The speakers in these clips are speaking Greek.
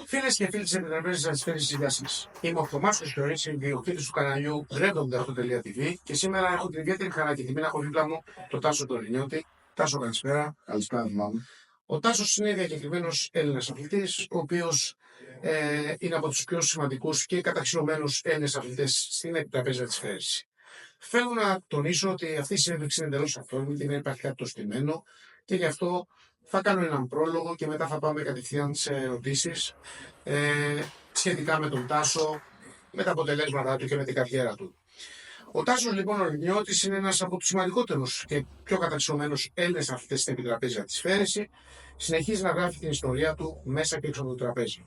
Φίλες και φίλοι της Επιτροπής της Ασφαίρεσης, γεια σας. Είμαι ο Θωμάς Κουσιορής, ιδιοκτήτης του καναλιού Random.tv και σήμερα έχω την ιδιαίτερη χαρά και τιμή να έχω δίπλα μου τον Τάσο Τωρινιώτη. Τάσο, καλησπέρα. Καλησπέρα, θυμάμαι. Ο Τάσος είναι διακεκριμένος Έλληνας αθλητής, ο οποίος είναι από τους πιο σημαντικούς και καταξιωμένους Έλληνες αθλητές στην επιτραπέζια της Φέρεση. Θέλω να τονίσω ότι αυτή η συνέντευξη είναι εντελώς αυθόρμητη, δεν υπάρχει κάτι το στημένο και γι' αυτό θα κάνω έναν πρόλογο και μετά θα πάμε κατευθείαν σε ερωτήσεις σχετικά με τον Τάσο, με τα αποτελέσματά του και με την καριέρα του. Ο Τάσος λοιπόν Τωρινιώτης είναι ένας από τους σημαντικότερους και πιο καταξιωμένους Έλληνες αθλητές στην επιτραπέζια της Φέρεση. Συνεχίζει να γράφει την ιστορία του μέσα και έξω από το τραπέζι.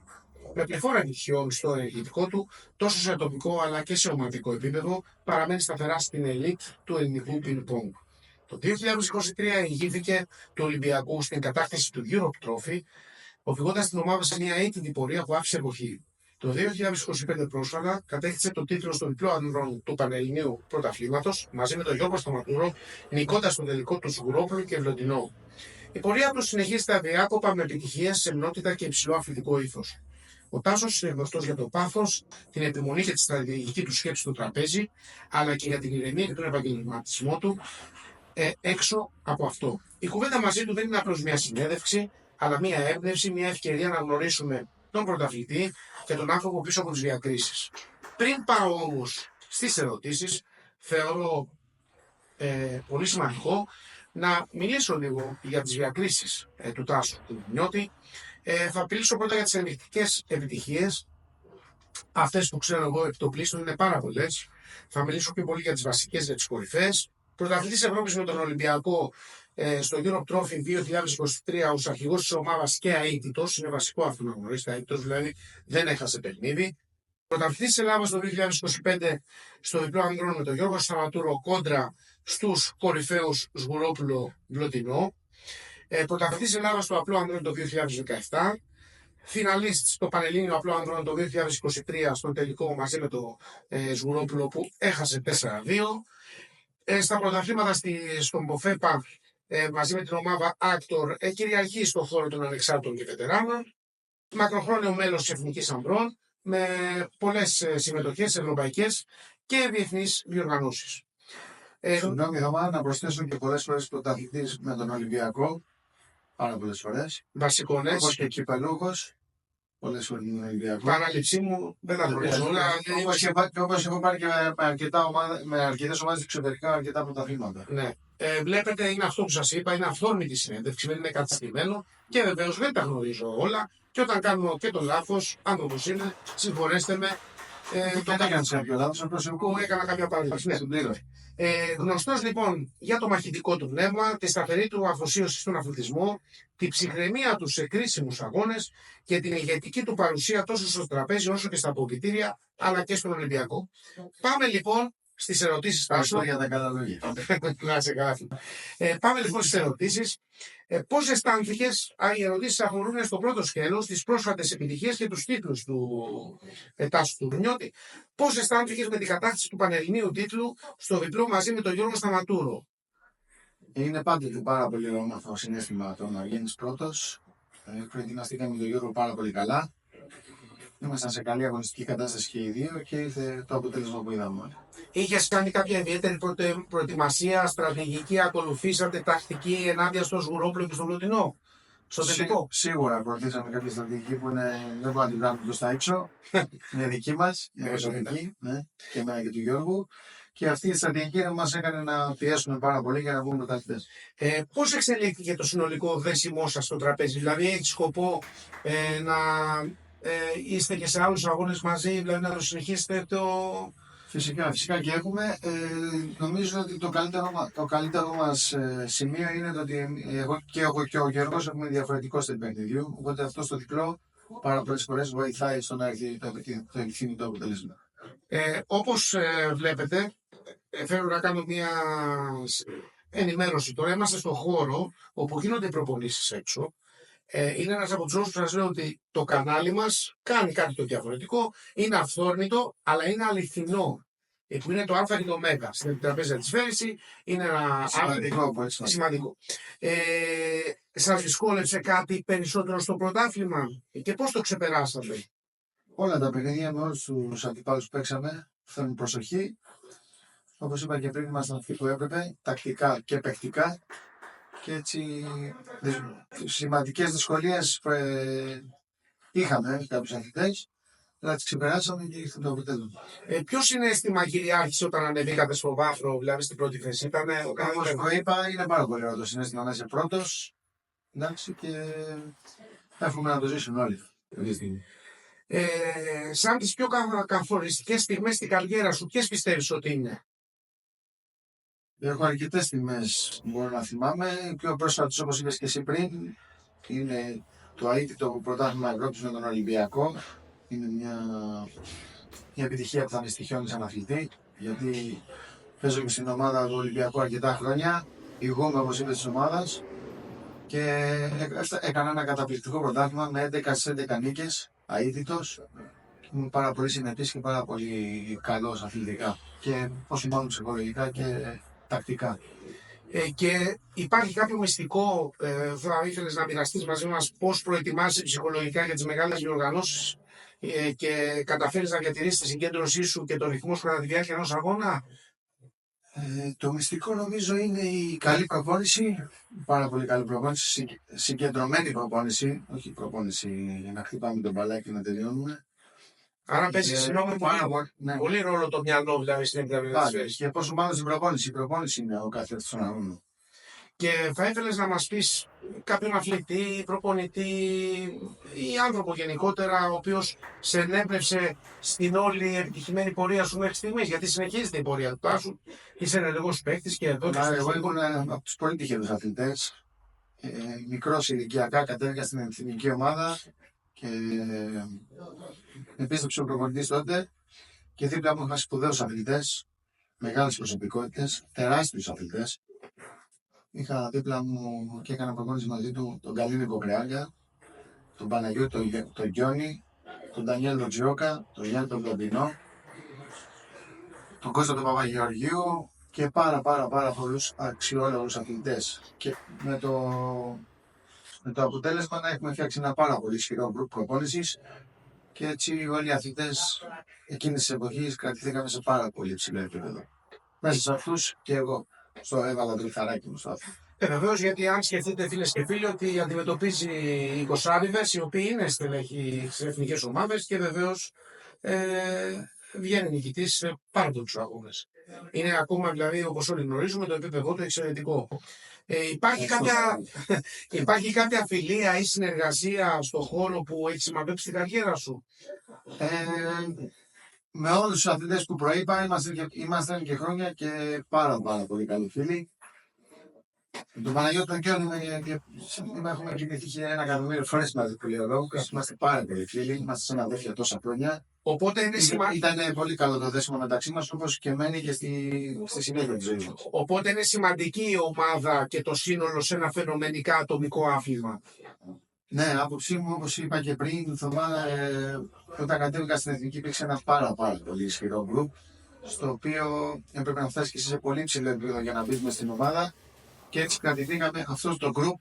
Με πληθώρα επιτυχιών στο ενεργητικό του, τόσο σε ατομικό αλλά και σε ομαδικό επίπεδο, παραμένει σταθερά στην ελίτ του ελληνικού πινκ-πονγκ. Το 2023 ηγήθηκε του Ολυμπιακού στην κατάκτηση του Europe Trophy, οδηγώντας την ομάδα σε μια έτοιμη πορεία που άφησε εποχή. Το 2025 πρόσφατα κατέκτησε το τίτλο στο διπλό ανδρών του Πανελληνίου Πρωταθλήματος μαζί με τον Γιώργο Σταματούρο, νικώντας τον τελικό του Σγουρόπουλου και Βλοντινό. Η πορεία του συνεχίζεται αδιάκοπα με επιτυχίες, σεμνότητα και υψηλό αθλητικό ήθος. Ο Τάσος είναι γνωστός για το πάθος, την επιμονή και τη στρατηγική του σκέψη στο τραπέζι, αλλά και για την ηρεμία και τον επαγγελματισμό του έξω από αυτό. Η κουβέντα μαζί του δεν είναι απλώς μια συνέντευξη, αλλά μια έμπνευση, μια ευκαιρία να γνωρίσουμε τον πρωταθλητή και τον άνθρωπο πίσω από τις διακρίσεις. Πριν πάω όμως στις ερωτήσεις, θεωρώ πολύ σημαντικό να μιλήσω λίγο για τις διακρίσεις του Τάσου του Τωρινιώτη. Θα μιλήσω πρώτα για τις ενδεικτικές επιτυχίες. Αυτές που ξέρω εγώ επί το πλήστον είναι πάρα πολλές. Θα μιλήσω πιο πολύ για τις βασικές, για τις κορυφές. Πρωταθλητής Ευρώπης με τον Ολυμπιακό στο Europe Trophy 2023 ως αρχηγός της ομάδας και αίτητος. Είναι βασικό αυτό να γνωρίσετε, αίτητος δηλαδή δεν έχασε παιχνίδι. Πρωταθλητής της Ελλάδας το 2025 στο διπλό ανδρών με τον Γιώργο Σταματούρο κόντρα στους κορυφαίους Σγουρόπουλο Βλωτινό. Πρωταθλητής της Ελλάδας στο απλό ανδρών το 2017. Φιναλίστ στο Πανελλήνιο απλό ανδρών το 2023 στο τελικό μαζί με το Σγουρόπουλο που έχασε 4-2. Στα πρωταθλήματα στον Ποφέπα μαζί με την ομάδα Actor κυριαρχεί στον χώρο των ανεξάρτητων και βετεράνων. Μακροχρόνιο μέλος της Εθνικής Ανδρών με πολλές συμμετοχές ευρωπαϊκές και διεθνείς διοργανώσεις. Συγγνώμη, Θωμά, να προσθέσω και πολλές φορές πρωταθλητής με τον Ολυμπιακό. Πάρα πολλές φορές. Βασικόνες. Όπως και κυπελούχος. Πολλές φορές με τον Ολυμπιακό. Παράληψή μου δεν τα γνωρίζω όλα. Όπως έχω πάρει και με αρκετές ομάδες εξωτερικά αρκετά πρωταθλήματα. Ναι. Βλέπετε, είναι αυτό που σας είπα, είναι αυθόρμητη συνέντευξη, δεν είναι κάτι στημένο και βεβαίως δεν τα γνωρίζω όλα. Και όταν κάνω και το λάθος, άνθρωπος είναι, συγχωρέστε με. Δεν έκανες κάποιο λάθος, Εγώ έκανα κάποια παράδειξη. Γνωστός λοιπόν για το μαχητικό του πνεύμα, τη σταθερή του αφοσίωση στον αθλητισμό, τη ψυχραιμία του σε κρίσιμους αγώνες και την ηγετική του παρουσία τόσο στο τραπέζι όσο και στα αποδυτήρια, αλλά και στον Ολυμπιακό. Πάμε λοιπόν στις ερωτήσεις. Ευχαριστώ για τα καλά λόγια. Να σε καλά. Πάμε λοιπόν στις ερωτήσεις. Πώς αισθάνθηκες, οι ερωτήσεις αφορούν στο πρώτο σκέλος, τις πρόσφατες επιτυχίες και τους τίτλους του Τάσου του Τωρινιώτη. Πώς αισθάνθηκες με την κατάκτηση του Πανελληνίου τίτλου στο διπλό μαζί με τον Γιώργο Σταματούρο? Είναι πάντοτε πάρα πολύ όμορφο συναίσθημα το να βγαίνεις πρώτος. Προετοιμαστήκαμε τον Γιώργο πάρα πολύ καλά. Ήμασταν σε καλή αγωνιστική κατάσταση και οι δύο και ήρθε το αποτέλεσμα που είδαμε. Είχες κάνει κάποια ιδιαίτερη προετοιμασία, στρατηγική, ακολουθήσατε τακτική ενάντια στο Σγουρόπουλο και στο Βλωτινό? Στο τελικό. Σίγουρα ακολουθήσαμε κάποια στρατηγική που δεν μπορούμε να την κάνουμε προς τα έξω. Είναι δική μας, είναι προσωπική, και εμένα και του Γιώργου. Και αυτή η στρατηγική μας έκανε να πιέσουμε πάρα πολύ για να βγούμε πρωταθλητές. Πώς εξελίχθηκε το συνολικό δέσιμό σας στο τραπέζι? Δηλαδή έχει σκοπό να είστε και σε άλλους αγώνες μαζί, δηλαδή να το συνεχίσετε Φυσικά και έχουμε. Νομίζω ότι το καλύτερο μας σημείο είναι το ότι εγώ και ο Γιώργος έχουμε διαφορετικό στυλ παιχνιδιού. Οπότε αυτό στο διπλό πάρα πολλές φορές βοηθάει στο να έρθει το επιθυμητό αποτέλεσμα. Όπως βλέπετε, θέλω να κάνω μια ενημέρωση. Τώρα είμαστε στον χώρο όπου γίνονται οι προπονήσεις έξω. Είναι ένας από τους όσους σας λέω ότι το κανάλι μας κάνει κάτι το διαφορετικό. Είναι αυθόρμητο, αλλά είναι αληθινό. που είναι το Α και το Ω στην τραπέζα της Φέρεση, είναι ένα σημαντικό. Σας δυσκόλεψε κάτι περισσότερο στο πρωτάθλημα και πώς το ξεπεράσατε? Όλα τα παιχνίδια με όλους τους αντιπάλους που παίξαμε θέλουν προσοχή. Όπως είπα και πριν, ήμασταν αυτοί που έπρεπε, τακτικά και παικτικά. Και έτσι σημαντικές δυσκολίες είχαμε κάποιους αθλητές, αλλά τις ξεπεράσαμε και ήρθε το αποτέλεσμα. Ποιος είναι αίσθημα κυριάρχησε όταν ανεβήκατε στο βάθρο, δηλαδή στην πρώτη θέση? Όπως προείπα, είναι πάρα πολύ ωραίο το συνέστημα να είσαι πρώτος. Εντάξει, και εύχομαι να το ζήσουν όλοι. Σαν τις πιο καθοριστικές στιγμές στην καριέρα σου, ποιες πιστεύεις ότι είναι? Έχω αρκετές στιγμές που μπορώ να θυμάμαι. Οι πιο πρόσφατες, όπως είπες και εσύ πριν, είναι το αίτητο πρωτάθλημα Ευρώπης με τον Ολυμπιακό. Είναι μια επιτυχία που θα με στοιχιώνει σαν αθλητή, γιατί παίζω και στην ομάδα του Ολυμπιακού αρκετά χρόνια. Ηγούμε, όπως είπες, της ομάδας και έκανα ένα καταπληκτικό πρωτάθλημα με 11 στις 11 νίκες, αίτητος. Ήμουν πάρα πολύ συνεπής και πάρα πολύ καλός αθλητικά και όσο μάλλον ψυχολογικά και τακτικά. Και υπάρχει κάποιο μυστικό, θα ήθελες να μοιραστείς μαζί μας πώς προετοιμάζεσαι ψυχολογικά για τις μεγάλες διοργανώσεις και καταφέρεις να διατηρήσεις τη συγκέντρωσή σου και το ρυθμό σου κατά τη διάρκεια ενός αγώνα? Το μυστικό νομίζω είναι η καλή προπόνηση, πάρα πολύ καλή προπόνηση, συγκεντρωμένη προπόνηση, όχι προπόνηση για να χτυπάμε τον μπαλάκι και να τελειώνουμε. Άρα παίζει πολύ ρόλο το μυαλό, δηλαδή στην επιτραπέζη. Και πόσο μάλλον στην προπόνηση. Η προπόνηση είναι ο κάθε στον αγώνα. Και θα ήθελες να μας πεις κάποιον αθλητή, προπονητή ή άνθρωπο γενικότερα, ο οποίος σε ενέπνευσε στην όλη επιτυχημένη πορεία σου μέχρι στιγμής? Γιατί συνεχίζεται η πορεία του Τάσου, είσαι ενεργός παίκτης και εδώ. Εγώ ήμουν από τους πολύ τυχερούς αθλητές. Μικρός ηλικιακά κατέβηκα στην εθνική ομάδα και επίστρεψε ο προπονητής τότε και δίπλα μου είχα σπουδαίους αθλητές, μεγάλες προσωπικότητες, τεράστιους αθλητές. Είχα δίπλα μου και έκανα προπόνηση μαζί του τον Καλίνη Κοκρεάλια, τον Παναγιώτη τον Γιόνι, τον Ντανιέλ Τζιόκα, τον Γιάννη τον Κοντινό, τον Κώστα τον Παπαγεωργίου και πάρα πολλούς αξιόλογους αθλητές. Και με το αποτέλεσμα να έχουμε φτιάξει ένα πάρα πολύ ισχυρό γκρουπ προπόνησης και έτσι όλοι οι αθλητές εκείνης της εποχής κρατηθήκαμε σε πάρα πολύ υψηλό επίπεδο. Μέσα σε αυτούς και εγώ έβαλα το λιθαράκι μου στο άθλημα. Βεβαίως, γιατί αν σκεφτείτε φίλες και φίλοι ότι αντιμετωπίζει 20 οι οποίοι είναι στελέχοι στις εθνικές ομάδες και βεβαίως βγαίνει νικητής σε πάρα πολλούς αγώνες. Είναι ακόμα, δηλαδή, όπως όλοι γνωρίζουμε, το επίπεδο του εξαιρετικό. Υπάρχει κάποια φιλία ή συνεργασία στον χώρο που έχει σημαδέψει την καριέρα σου? Με όλους τους αθλητές που προείπα ήμασταν και χρόνια και πάρα πολύ καλοί φίλοι. Τον Παναγιώτη τον Κιόνι έχουμε κοιμηθεί 1.000.000 φορές μαζί που λέει ο λόγος. Είμαστε πάρα πολύ φίλοι, είμαστε σαν αδέρφια τόσα χρόνια. Οπότε ήταν πολύ καλό το δέσιμο μεταξύ μας, όπως και μένει και στη συνέχεια της ζωής μας. Οπότε είναι σημαντική η ομάδα και το σύνολο σε ένα φαινομενικά ατομικό άθλημα. Ναι, άποψή μου, όπως είπα και πριν, όταν κατέβηκα στην Εθνική υπήρξε ένα πάρα πολύ ισχυρό γκρουπ, στο οποίο έπρεπε να φτάσει και σε πολύ ψηλό επίπεδο για να μπει στην ομάδα. Και έτσι κρατηθήκαμε, αυτό το γκρουπ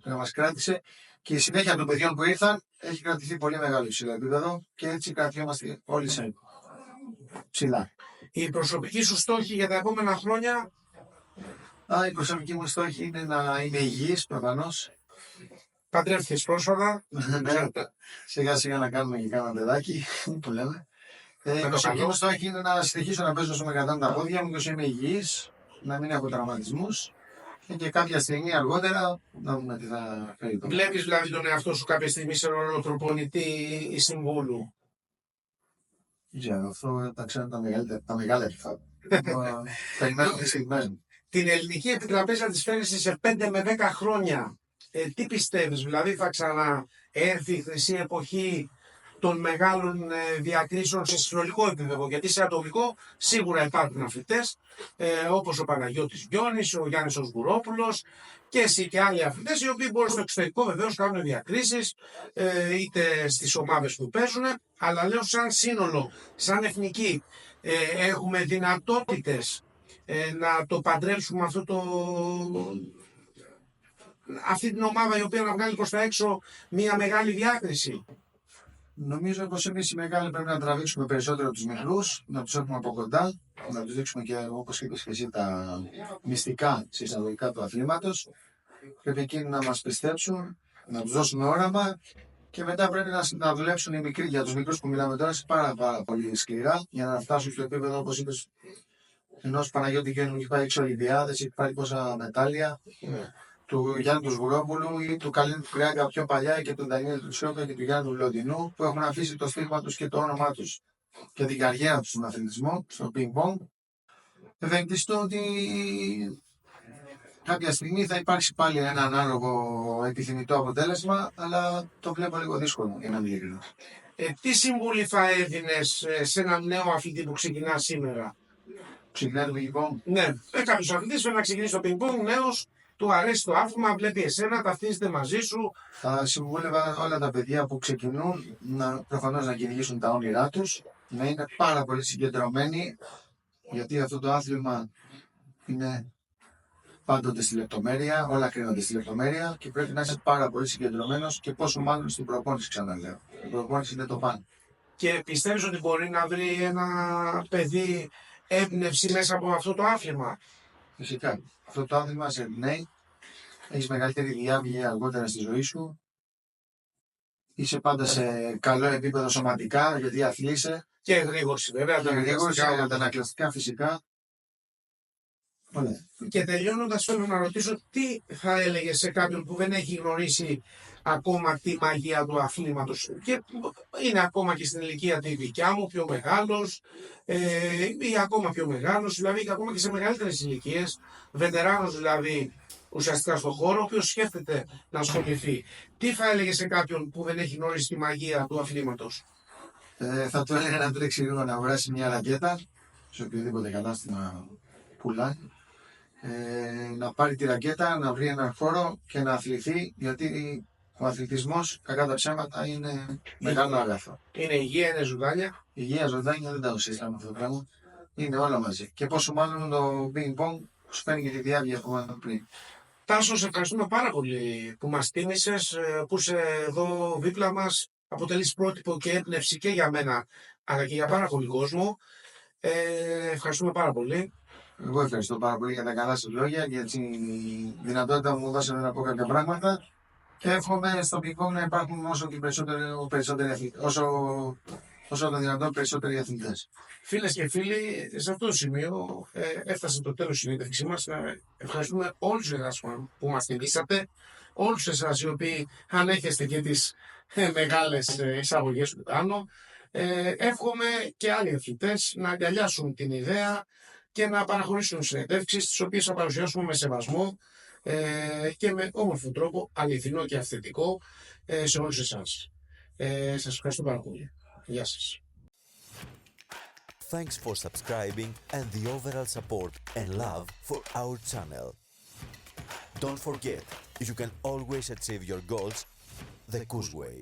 μας κράτησε και η συνέχεια των παιδιών που ήρθαν έχει κρατηθεί πολύ μεγάλο υψηλό επίπεδο και έτσι κρατιόμαστε όλοι σε ψηλά. Η προσωπική σου στόχη για τα επόμενα χρόνια? Η προσωπική μου στόχη είναι να είμαι υγιής προφανώς. Παντρεύτηκες πρόσφατα? Σιγά να κάνουμε και κάνα παιδάκι που λέμε. Η προσωπική μου στόχη είναι να συνεχίσω να παίζω όσο με κρατάνε τα πόδια μου και όσο είμαι υγιής, να μην έχω τραυματισμούς και κάποια στιγμή αργότερα να δούμε τι θα φέρει. Βλέπεις δηλαδή τον εαυτό σου κάποια στιγμή σε ρόλο προπονητή ή συμβούλου? Αυτό τα ξέρω τα μεγάλα θα περιμένω τις στιγμές μου. Την ελληνική επιτραπέζα της Φέρεσης σε 5 με 10 χρόνια, τι πιστεύεις, δηλαδή θα ξαναέρθει η χρυσή εποχή των μεγάλων διακρίσεων σε συνολικό επίπεδο. Γιατί σε ατομικό σίγουρα υπάρχουν αθλητές όπως ο Παναγιώτης Γιώνης, ο Γιάννης ο Σγουρόπουλος και εσύ και άλλοι αθλητές, οι οποίοι μπορούν στο εξωτερικό βεβαίως κάνουν διακρίσεις είτε στις ομάδες που παίζουν, αλλά λέω σαν σύνολο, σαν εθνική έχουμε δυνατότητες να το παντρέψουμε αυτή την ομάδα η οποία να βγάλει προς τα έξω μια μεγάλη διάκριση. Νομίζω πως εμείς οι μεγάλοι πρέπει να τραβήξουμε περισσότερο τους μικρούς, να τους έχουμε από κοντά, να τους δείξουμε και όπως είπες και εσύ τα μυστικά συστατικά του αθλήματος. Πρέπει εκείνοι να μας πιστέψουν, να τους δώσουμε όραμα και μετά πρέπει να δουλέψουν οι μικροί, για τους μικρούς που μιλάμε τώρα, πάρα πολύ σκληρά για να φτάσουν στο επίπεδο, όπως είπες, ενός Παναγιώτη Γιώργου που έχει πάει 6 Ολυμπιάδες, έχει πάρει πόσα μετάλλια. Του Γιάννη του Σγουρόπουλου ή του Καλίνου του Κρυάγκα πιο παλιά και του Ντανιέλ του Σιώκα και του Γιάννη του Λοντινού, που έχουν αφήσει το στίγμα τους και το όνομά τους και την καριέρα τους στον αθλητισμό, στο πινκ-πονγκ. Ευελπιστώ ότι κάποια στιγμή θα υπάρξει πάλι ένα ανάλογο επιθυμητό αποτέλεσμα, αλλά το βλέπω λίγο δύσκολο για να μην ειλικρινώ. Τι συμβουλή θα έδινες σε έναν νέο αθλητή που ξεκινά σήμερα? Ξεκινάει το πινκ-πονγκ. Ναι, κάποιος αθλητής θέλει να ξεκινήσει το πινκ-πονγκ, νέος, του αρέσει το άθλημα, βλέπει εσένα, ταυτίζεται μαζί σου. Θα συμβούλευα όλα τα παιδιά που ξεκινούν προφανώς να κυνηγήσουν τα όνειρά τους, να είναι πάρα πολύ συγκεντρωμένοι, γιατί αυτό το άθλημα είναι πάντοτε στη λεπτομέρεια, όλα κρίνονται στη λεπτομέρεια και πρέπει να είσαι πάρα πολύ συγκεντρωμένος και πόσο μάλλον στην προπόνηση, ξαναλέω. Η προπόνηση είναι το πάνω. Και πιστεύεις ότι μπορεί να βρει ένα παιδί έμπνευση μέσα από αυτό το άθλημα? Φυσικά. Αυτό το άθλημα σε εμπνέει, έχεις μεγαλύτερη διάβγεια αργότερα στη ζωή σου, είσαι πάντα σε καλό επίπεδο σωματικά γιατί αθλείσαι. Και γρήγορση βέβαια. Και γρήγορση, αντανακλαστικά φυσικά. Ωραία. Και τελειώνοντας θέλω να ρωτήσω τι θα έλεγες σε κάποιον που δεν έχει γνωρίσει ακόμα τη μαγεία του αθλήματος και είναι ακόμα και στην ηλικία τη δικιά μου, πιο μεγάλος ή ακόμα πιο μεγάλος, δηλαδή και ακόμα και σε μεγαλύτερες ηλικίες, βετεράνος δηλαδή ουσιαστικά στον χώρο, ο οποίος σκέφτεται να ασχοληθεί. Τι θα έλεγε σε κάποιον που δεν έχει γνωρίσει τη μαγεία του αθλήματος? Θα του έλεγα να τρέξει λίγο να βράσει μια ρακέτα σε οποιοδήποτε κατάστημα πουλάει, να πάρει τη ρακέτα, να βρει έναν χώρο και να αθληθεί, γιατί ο αθλητισμός, κακά τα ψέματα, είναι μεγάλο αγαθό. Είναι υγεία, είναι ζωντάνια. Υγεία, ζωντάνια, δεν τα ουσιαστικά με αυτό το πράγμα. Είναι όλα μαζί. Και πόσο μάλλον το ping-pong σου φέρνει και τη διάβγεια που είπαμε πριν. Τάσο, σε ευχαριστούμε πάρα πολύ που μας τίμησες, που είσαι εδώ δίπλα μας. Αποτελείς πρότυπο και έμπνευση και για μένα, αλλά και για πάρα πολύ κόσμο. Ευχαριστούμε πάρα πολύ. Εγώ ευχαριστώ πάρα πολύ για τα καλά σου λόγια, για τη δυνατότητα που μου δώσατε να πω κάποια πράγματα. Και εύχομαι στο πινκ-πονγκ να υπάρχουν όσο το δυνατόν περισσότεροι αθλητές. Φίλες και φίλοι, σε αυτό το σημείο έφτασε το τέλος της συνέντευξής μας. Ευχαριστούμε όλους εσάς που μας τιμήσατε, όλους εσάς οι οποίοι ανέχεστε και τις μεγάλες εισαγωγές του πάνω. Εύχομαι και άλλοι αθλητές να αγκαλιάσουν την ιδέα και να παραχωρήσουν συνεντεύξεις, τις οποίες θα παρουσιάσουμε με σεβασμό και με όμορφο τρόπο, αληθινό και αυθεντικό, σε όλους εσάς. Σας ευχαριστώ πάρα πολύ. Γεια σας. Thanks for subscribing and the overall support and love for our channel. Don't forget, you can always achieve your goals the Kuz way.